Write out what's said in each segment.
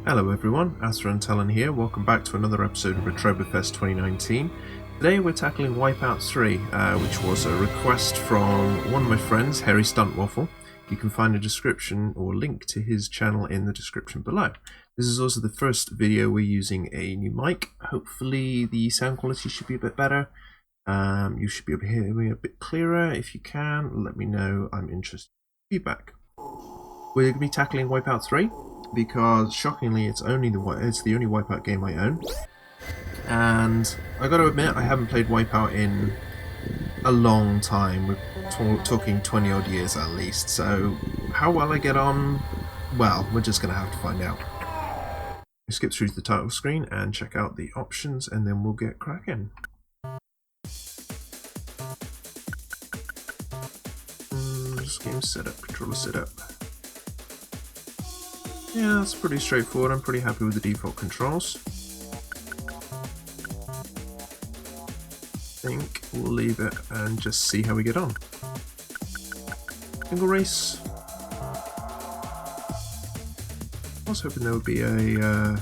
Hello everyone, Athrun and Talan here. Welcome back to another episode of Retroberfest 2019. Today we're tackling Wipeout 3, which was a request from one of my friends, HairyStuntWaffle. You can find a description or link to his channel in the description below. This is also the first video we're using a new mic. Hopefully the sound quality should be a bit better. You should be able to hear me a bit clearer. If you can, let me know. I'm interested in feedback. We're going to be tackling Wipeout 3. Because shockingly, it's the only Wipeout game I own, and I got to admit I haven't played Wipeout in a long time. We're talking 20 odd years at least. So how well I get on, well, we're just gonna have to find out. We skip through to the title screen and check out the options, and then we'll get cracking. Just game setup, controller setup. Yeah, that's pretty straightforward. I'm pretty happy with the default controls. I think we'll leave it and just see how we get on. Single race. I was hoping there would be a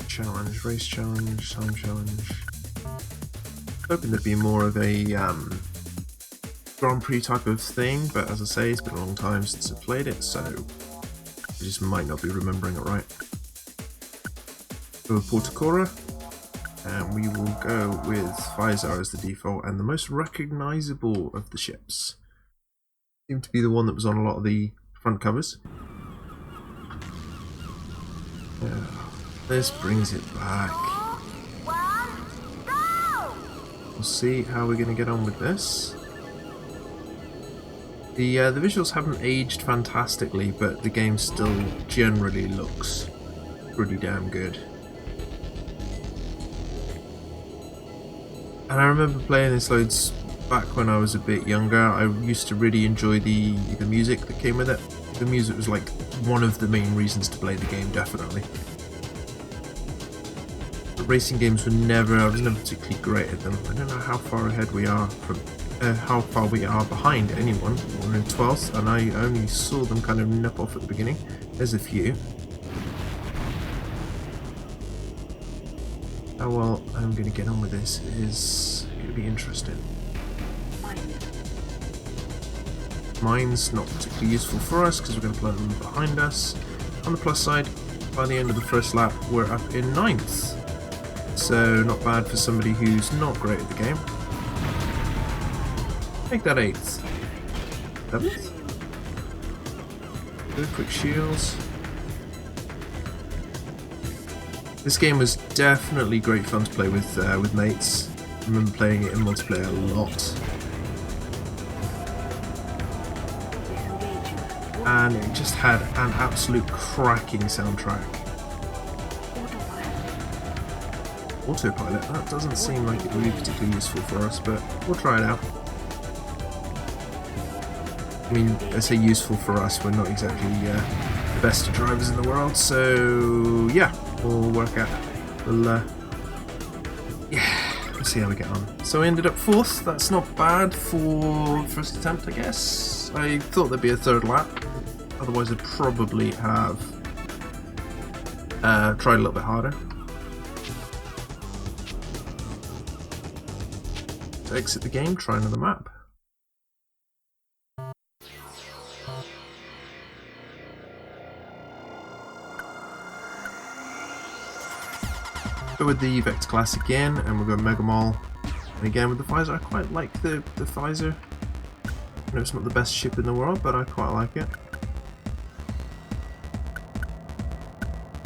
challenge, race challenge, time challenge. Hoping there'd be more of a Grand Prix type of thing, but as I say, it's been a long time since I played it, so I just might not be remembering it right. Go with Portacora, and we will go with Pfizer as the default, and the most recognisable of the ships. Seemed to be the one that was on a lot of the front covers. Yeah, this brings it back. We'll see how we're going to get on with this. The visuals haven't aged fantastically, but the game still generally looks pretty damn good. And I remember playing this loads back when I was a bit younger. I used to really enjoy the music that came with it. The music was like one of the main reasons to play the game, definitely. But racing games were I was never particularly great at them. I don't know how far ahead we are from how far we are behind anyone. We're in 12th, and I only saw them kind of nip off at the beginning. There's a few. How well I'm going to get on with this is going to be interesting. Mine's not particularly useful for us because we're going to plant them behind us. On the plus side, by the end of the first lap, we're up in 9th. So not bad for somebody who's not great at the game. Make that 8th. 7th? Good quick shields. This game was definitely great fun to play with mates. I remember playing it in multiplayer a lot. And it just had an absolute cracking soundtrack. Autopilot, that doesn't seem like it would be particularly useful for us, but we'll try it out. I mean, I say useful for us, we're not exactly the best drivers in the world, so yeah, we'll work out. Let's see how we get on. So I ended up 4th, that's not bad for first attempt, I guess. I thought there'd be a 3rd lap, otherwise I'd probably have tried a little bit harder. To exit the game, try another map. Go with the Vector class again, and we'll go Mega Mall. And again with the Pfizer, I quite like the Pfizer. I know it's not the best ship in the world, but I quite like it.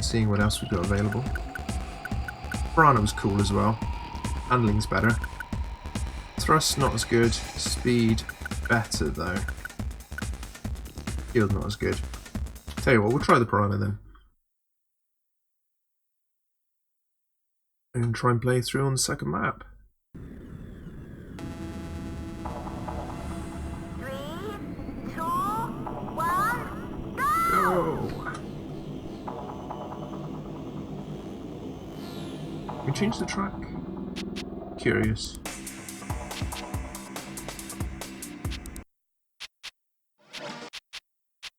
Seeing what else we've got available. Piranha was cool as well. Handling's better. Thrust not as good. Speed better though. Shield not as good. Tell you what, we'll try the Piranha then. And try and play through on the second map. 3, 2, 1, go! Can we change the track? Curious.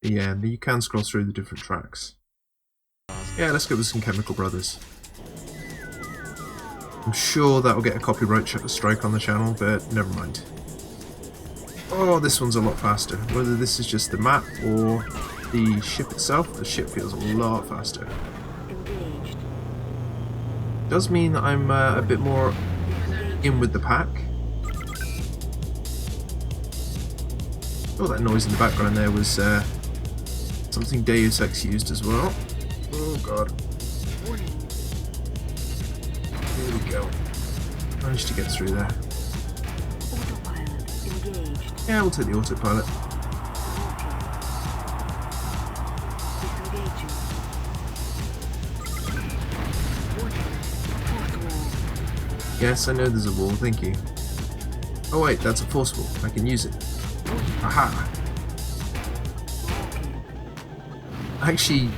Yeah, you can scroll through the different tracks. Yeah, let's go with some Chemical Brothers. I'm sure that'll get a copyright strike on the channel, but never mind. Oh, this one's a lot faster. Whether this is just the map or the ship itself, the ship feels a lot faster. Does mean that I'm a bit more in with the pack. Oh, that noise in the background there was something Deus Ex used as well. Oh god. Here we go. Managed to get through there. Yeah, we'll take the autopilot. Yes, I know there's a wall, thank you. Oh wait, that's a force wall. I can use it. Aha! Actually,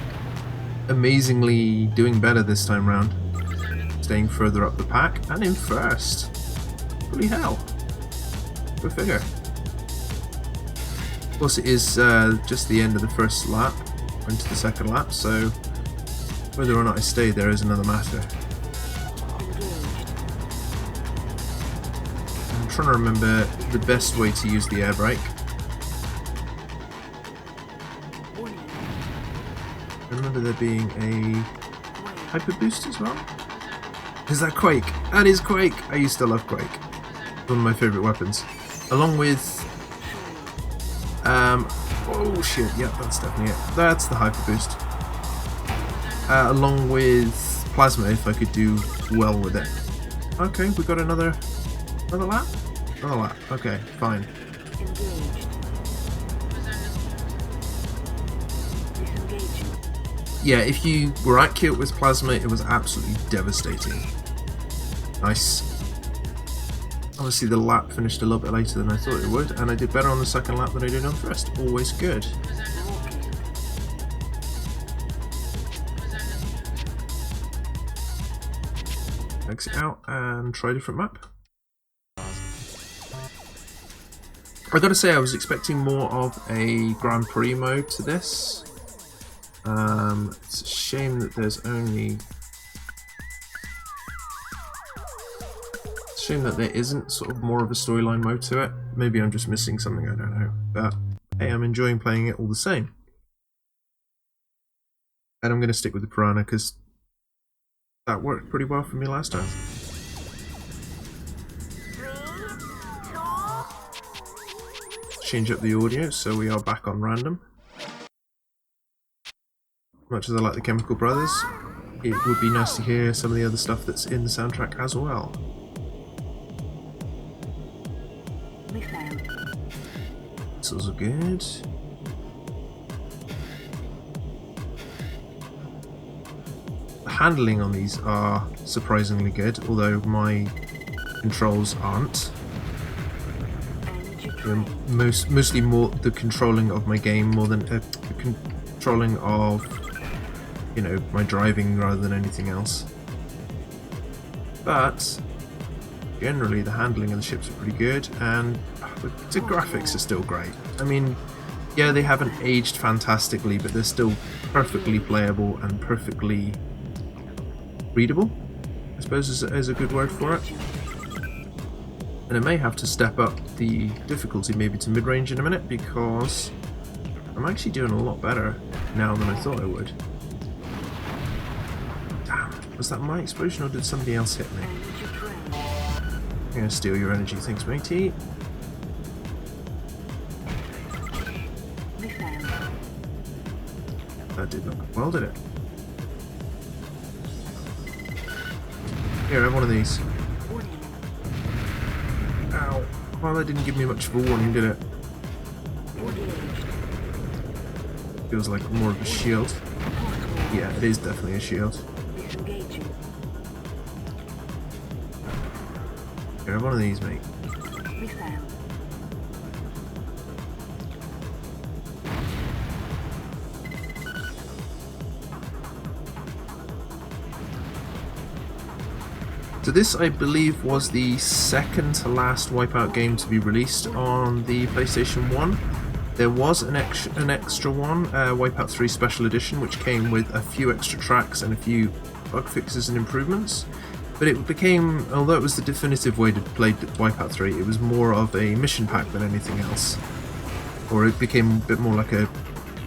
amazingly doing better this time round. Staying further up the pack and in first. Holy hell. Go figure. Of course it is just the end of the first lap, into the second lap, so whether or not I stay there is another matter. I'm trying to remember the best way to use the air brake. I remember there being a hyper boost as well. Is that Quake? That is Quake! I used to love Quake. One of my favourite weapons. Along with oh shit, yeah, that's definitely it. That's the hyper boost. Along with plasma, if I could do well with it. Okay, we got another lap? Another lap, okay, fine. Yeah, if you were accurate with plasma, it was absolutely devastating. Nice. Obviously the lap finished a little bit later than I thought it would, and I did better on the second lap than I did on the first. Always good. Exit out and try a different map. I gotta say, I was expecting more of a Grand Prix mode to this. It's a shame that there's only... It's a shame that there isn't sort of more of a storyline mode to it. Maybe I'm just missing something, I don't know. But hey, I'm enjoying playing it all the same. And I'm going to stick with the Piranha because that worked pretty well for me last time. 3, 2, Change up the audio so we are back on random. Much as I like the Chemical Brothers, it would be nice to hear some of the other stuff that's in the soundtrack as well. Whistles are good. The handling on these are surprisingly good, although my controls aren't. Mostly more the controlling of my game more than the controlling of, you know, my driving rather than anything else. But generally the handling of the ships are pretty good, and the graphics are still great. I mean, yeah, they haven't aged fantastically, but they're still perfectly playable and perfectly readable, I suppose is a good word for it. And I may have to step up the difficulty maybe to mid-range in a minute, because I'm actually doing a lot better now than I thought I would. Damn, was that my explosion or did somebody else hit me? I'm gonna steal your energy, thanks matey. That did not go well, did it? Here, have one of these. Ow. Well, that didn't give me much of a warning, did it? Feels like more of a shield. Yeah, it is definitely a shield. Here, have one of these, mate. So this, I believe, was the second to last Wipeout game to be released on the PlayStation 1. There was an extra one, Wipeout 3 Special Edition, which came with a few extra tracks and a few bug fixes and improvements. But it became, although it was the definitive way to play Wipeout 3, it was more of a mission pack than anything else. Or it became a bit more like a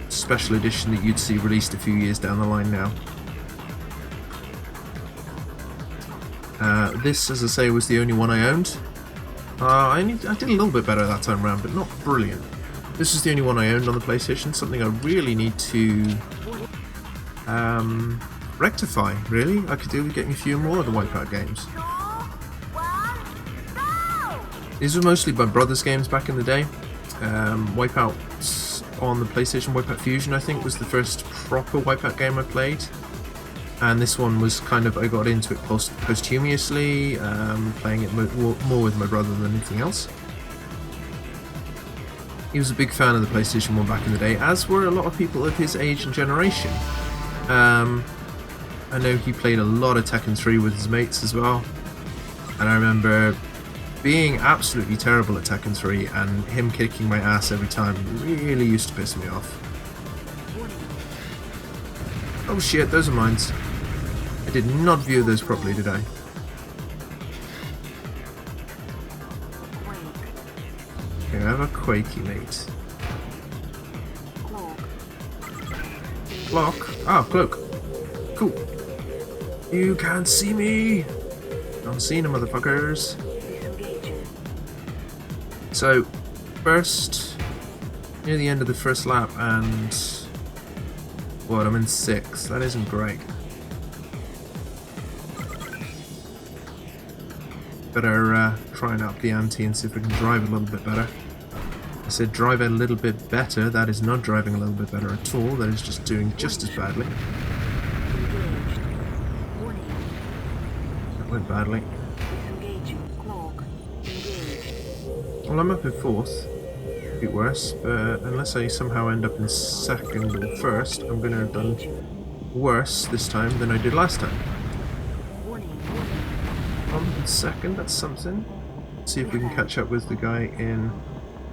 special edition that you'd see released a few years down the line now. This, as I say, was the only one I owned. I did a little bit better that time around, but not brilliant. This is the only one I owned on the PlayStation, something I really need to rectify, really. I could do with getting a few more of the Wipeout games. These were mostly my brother's games back in the day. Wipeout on the PlayStation, Wipeout Fusion, I think, was the first proper Wipeout game I played. And this one was kind of, I got into it posthumously, playing it more with my brother than anything else. He was a big fan of the PlayStation 1 back in the day, as were a lot of people of his age and generation. I know he played a lot of Tekken 3 with his mates as well. And I remember being absolutely terrible at Tekken 3 and him kicking my ass every time really used to piss me off. Oh shit, those are mines. I did not view those properly, did I? Okay, I have a Quakey, mate. Clock? Ah, cloak. Cool. You can't see me! Don't see them, motherfuckers. So, first, near the end of the first lap, and what, I'm in 6th. That isn't great. Better try and up the ante and see if we can drive a little bit better. I said drive a little bit better. That is not driving a little bit better at all. That is just doing just as badly. That went badly. Well, I'm up in 4th. A bit worse, but unless I somehow end up in 2nd or 1st, I'm going to have done worse this time than I did last time. I'm in 2nd, that's something. Let's see if we can catch up with the guy in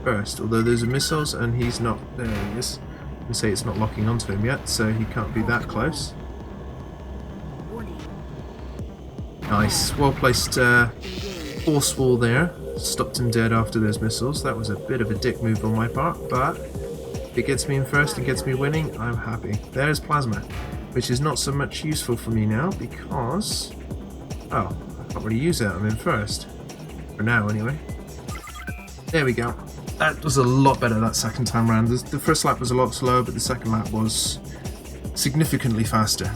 1st. Although those are missiles and he's not... There he is. I can say it's not locking onto him yet, so he can't be that close. Nice. Well placed force wall there. Stopped him dead after those missiles. That was a bit of a dick move on my part, but if it gets me in 1st and gets me winning, I'm happy. There's plasma, which is not so much useful for me now because... Oh, I can't really use it. I'm in 1st. For now, anyway. There we go. That was a lot better that second time round. The first lap was a lot slower, but the second lap was significantly faster.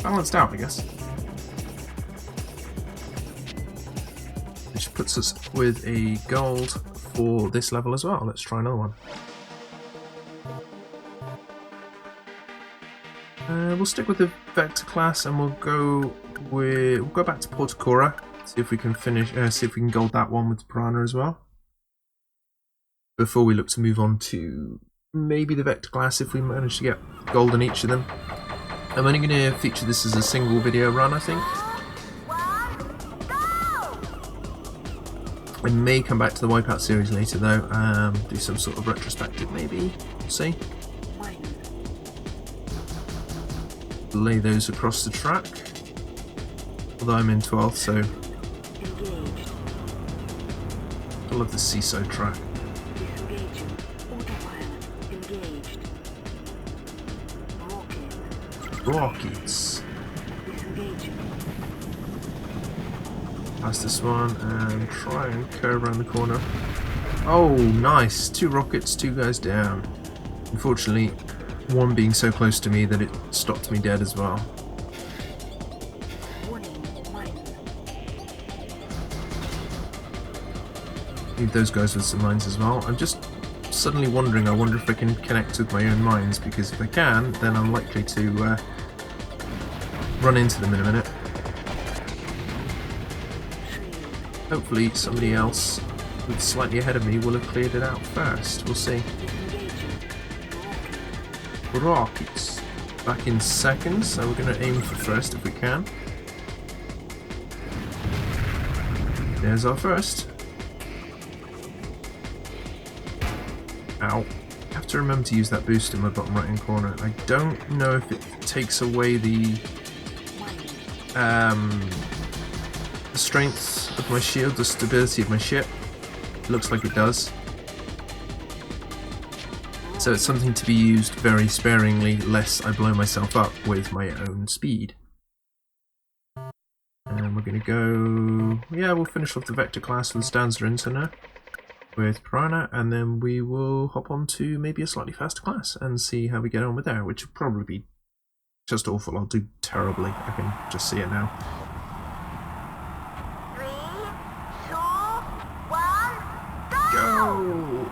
Balanced out, I guess. Which puts us with a gold for this level as well. Let's try another one. We'll stick with the Vector class, and we'll go back to Portocora. See if we can finish. See if we can gold that one with the Piranha as well. Before we look to move on to maybe the Vector class if we manage to get gold in each of them. I'm only going to feature this as a single video run, I think. I may come back to the Wipeout series later though, do some sort of retrospective maybe, we'll see. Lay those across the track, although I'm in 12th, so I love the seesaw track. Rockets. Past this one and try and curve around the corner. Oh, nice! 2 rockets, 2 guys down. Unfortunately, one being so close to me that it stopped me dead as well. Need those guys with some mines as well. I'm just suddenly wondering, I wonder if I can connect with my own mines, because if I can, then I'm likely to run into them in a minute. Hopefully somebody else who's slightly ahead of me will have cleared it out first. We'll see. Rockets. Back in 2nd, so we're going to aim for 1st if we can. There's our 1st. Ow. have to remember to use that boost in my bottom right hand corner. I don't know if it takes away the strength of my shield, the stability of my ship. It looks like it does. So it's something to be used very sparingly, lest I blow myself up with my own speed. And we're going to go... yeah, we'll finish off the Vector class with Stanza Interna with Piranha, and then we will hop on to maybe a slightly faster class and see how we get on with there, which will probably be just awful. I'll do terribly. I can just see it now. 3, 2, 1, Go!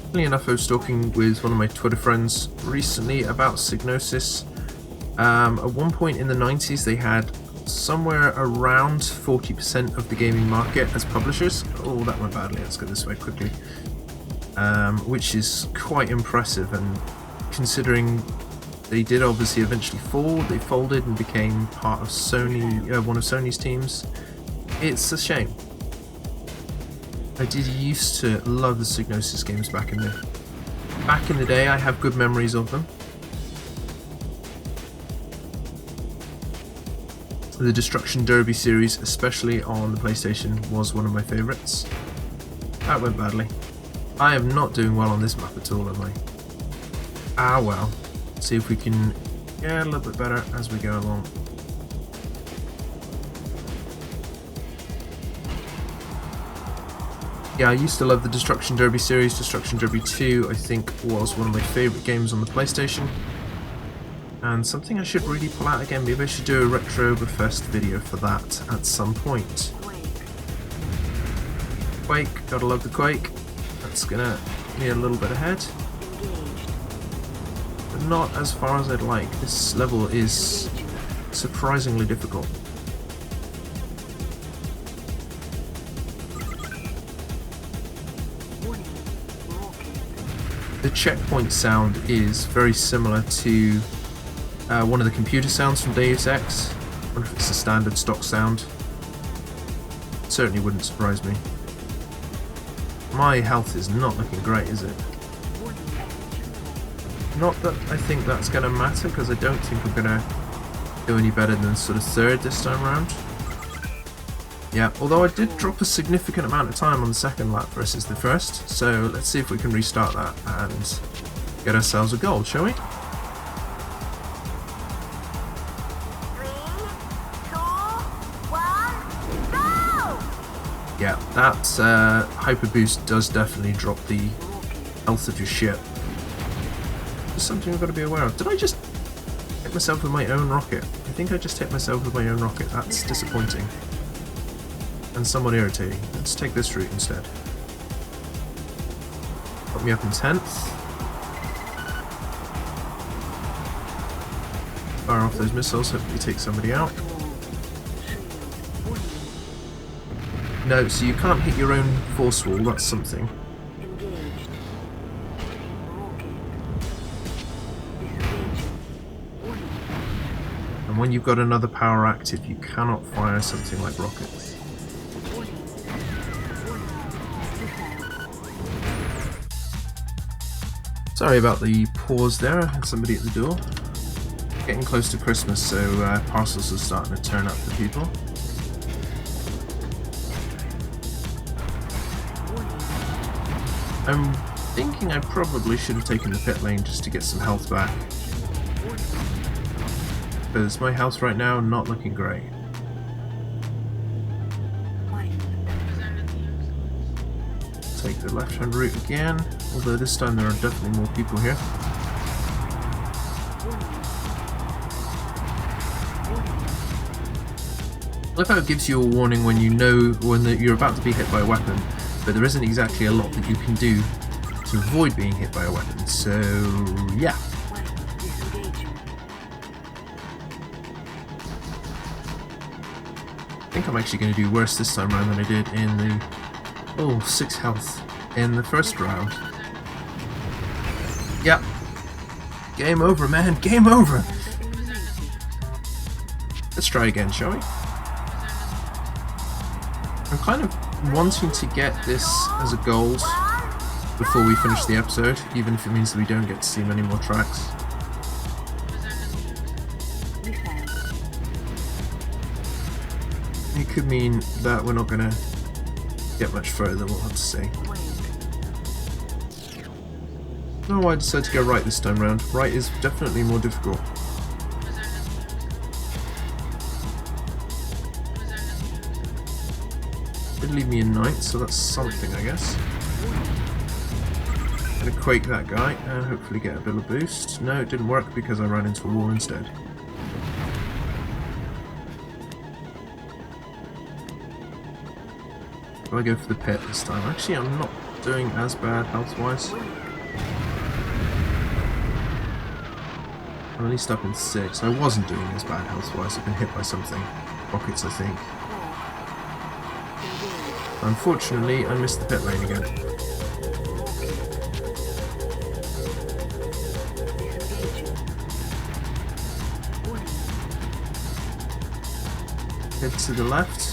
Funnily enough, I was talking with one of my Twitter friends recently about Psygnosis. At one point in the 90s, they had somewhere around 40% of the gaming market as publishers. Oh, that went badly. Let's go this way quickly. Which is quite impressive, and considering they did obviously eventually fall, they folded and became part of Sony, one of Sony's teams. It's a shame. I did used to love the Psygnosis games back in the day. I have good memories of them. The Destruction Derby series, especially on the PlayStation, was one of my favourites. That went badly. I am not doing well on this map at all, am I? Ah well. See if we can get a little bit better as we go along. Yeah, I used to love the Destruction Derby series. Destruction Derby 2, I think, was one of my favourite games on the PlayStation. And something I should really pull out again. Maybe I should do a Retroberfest video for that at some point. Quake, gotta love the Quake. That's gonna be a little bit ahead. But not as far as I'd like. This level is surprisingly difficult. The checkpoint sound is very similar to one of the computer sounds from Deus Ex. I wonder if it's a standard stock sound. It certainly wouldn't surprise me. My health is not looking great, is it? Not that I think that's going to matter, because I don't think we're going to do any better than sort of third this time around. Yeah, although I did drop a significant amount of time on the second lap versus the first, so let's see if we can restart that and get ourselves a gold, shall we? 3, 2, 1, go! Yeah, that hyper boost does definitely drop the health of your ship. Just something I've got to be aware of. Did I just hit myself with my own rocket? I think I just hit myself with my own rocket. That's disappointing. And somewhat irritating. Let's take this route instead. Put me up in 10th. Fire off those missiles, hopefully take somebody out. No, so you can't hit your own force wall, that's something. And when you've got another power active, you cannot fire something like rockets. Sorry about the pause there, I had somebody at the door. Getting close to Christmas, so parcels are starting to turn up for people. I'm thinking I probably should have taken the pit lane just to get some health back. Because my health right now not looking great. Take the left-hand route again, although this time there are definitely more people here. Wipeout gives you a warning when you know when you're about to be hit by a weapon, but there isn't exactly a lot that you can do to avoid being hit by a weapon, so yeah. I think I'm actually going to do worse this time around than I did in the... oh, 6 health in the first round. Yep. Game over, man. Game over. Let's try again, shall we? I'm kind of I'm wanting to get this as a gold before we finish the episode, even if it means that we don't get to see many more tracks. It could mean that we're not going to get much further, we'll have to see. No, I decided to go right this time round. Right is definitely more difficult. Did leave me in ninth, so that's something, I guess. Gonna quake that guy and hopefully get a bit of boost. No, it didn't work because I ran into a wall instead. I go for the pit this time. Actually, I'm not doing as bad health-wise. I'm at least up in 6. I wasn't doing as bad health-wise. I've been hit by something. Rockets, I think. Unfortunately, I missed the pit lane again. Head to the left.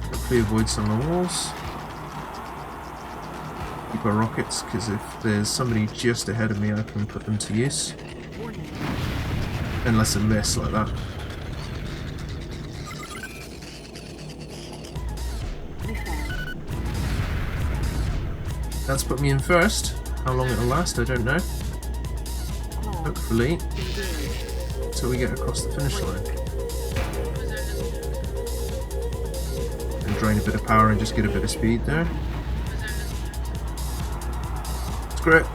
Hopefully avoid some of the walls. Keep our rockets, because if there's somebody just ahead of me, I can put them to use. Unless I miss like that. That's put me in first. How long it'll last, I don't know. Hopefully, until we get across the finish line. And drain a bit of power and just get a bit of speed there. Screw it.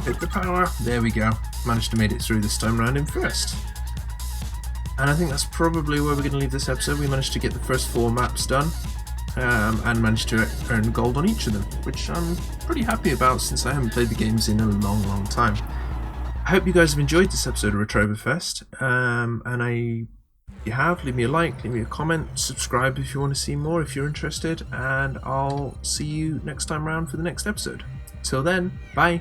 Hit the power. There we go. Managed to make it through this time round in first. And I think that's probably where we're going to leave this episode. We managed to get the first 4 maps done. And managed to earn gold on each of them, which I'm pretty happy about since I haven't played the games in a long time. I hope you guys have enjoyed this episode of Retroberfest, and if you have, leave me a like, leave me a comment, subscribe if you want to see more, if you're interested, and I'll see you next time round for the next episode. Till then, bye!